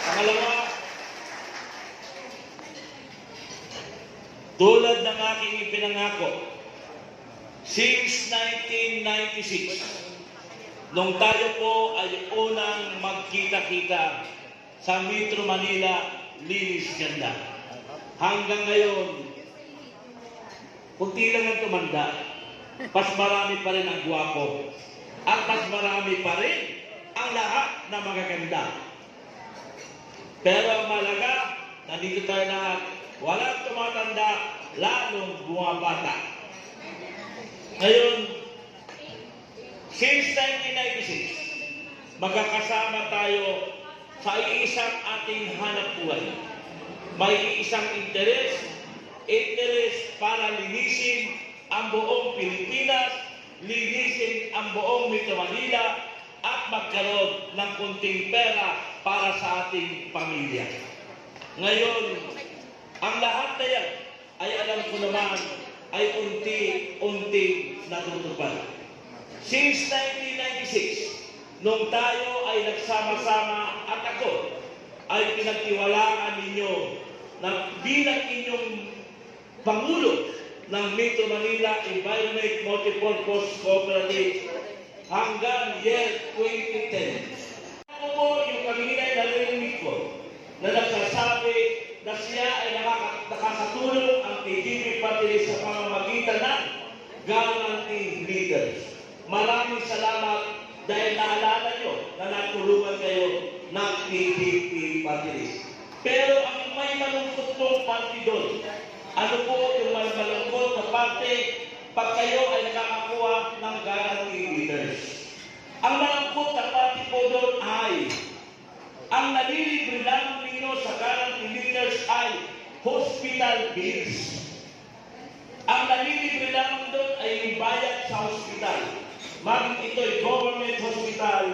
Pangalawa, tulad ng aking ipinangako, since 1996, nung tayo po ay unang magkita-kita sa Metro Manila, linis ganda. Hanggang ngayon, kunti lang ang tumanda, mas marami pa rin ang gwapo, at mas marami pa rin ang lahat na magaganda. Pero ang malaga, nandito tayo lahat, walang tumatanda, lalong bumabata. Ngayon, since 1996, magkakasama tayo sa iisang ating hanap buhay. May isang interes para linisin ang buong Pilipinas, linisin ang buong Metro Manila, at magkaroon ng kunting pera para sa ating pamilya. Ngayon, ang lahat na yan ay alam ko naman ay unti-unting natutupad. Since 1996, nung tayo ay nagsama-sama at ako ay pinagtiwalaan ninyo na bilang inyong Pangulo ng Metro Manila Environment Multipurpose Cooperative hanggang year 2010. Ano po yung kaminay na narinig ko na nagsasabi na siya ay nakakatulong ang PDP Party sa pamamagitan ng guarantee leaders. Maraming salamat dahil naalala nyo na natulungan kayo ng PDP Party. Pero ang may malungkot pong party doon, ano po yung may malungkot na party pag kayo ay nakakakuha ng guarantee leaders? Ang malungkot na party po doon ay ang nalilibre lamang ninyo sa guarantee leaders ay hospital bills. Ang nalilibre lamang doon ay yung bayad sa hospital. Maging ito'y government hospital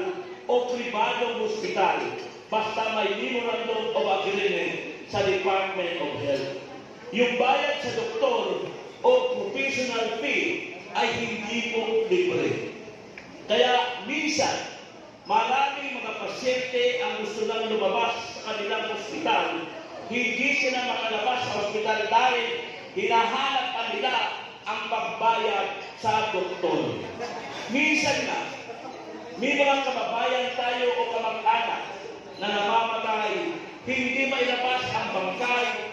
o pribadong hospital. Basta may memorandum of agreement sa Department of Health. Yung bayad sa doktor o professional fee ay hindi po libre. Kaya minsan, maraming mga pasyente ang gusto nang lumabas sa kanilang hospital, hindi sila makalabas sa hospital dahil hinahanap pa nila ang pagbayad sa doktor. Minsan na, may mga kababayan tayo o kamag-anak na namamatay, hindi mailabas ang bangkay,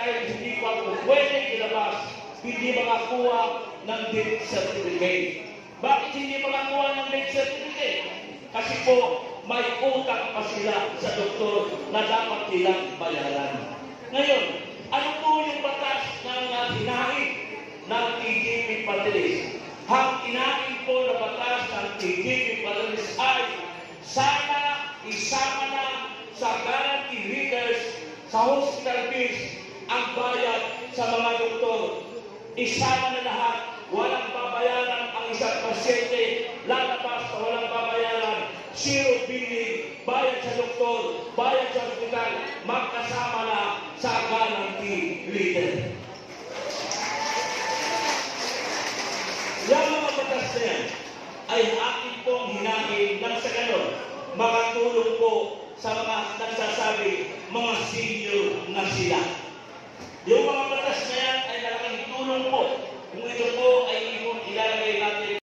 dahil hindi pa pwedeng ilabas, hindi makakuha ng death certificate. Bakit hindi makakuha ng death certificate? Kasi po, may utang pa sila sa doktor na dapat nilang bayaran. Ngayon, ano po yung batas ng hinahin ng PDP Party? Ang hinahin po na batas ng PDP Party ay sana isama na sa guarantee leaders sa hospital fees ang bayad sa mga doktor. Isama na lahat, walang babayaran ang isang pasyente, lalabas na walang babayaran, zero billing, bayad sa doktor, bayad sa hospital, magkasama na sa guarantee leader. Yung mga batas na yan ay akin pong hinahin nang sa ganon makatulong po sa mga nagsasabi mga senior na sila. Yung mga batas na yan ay malaking tulong po kung ito po ay ilalagay natin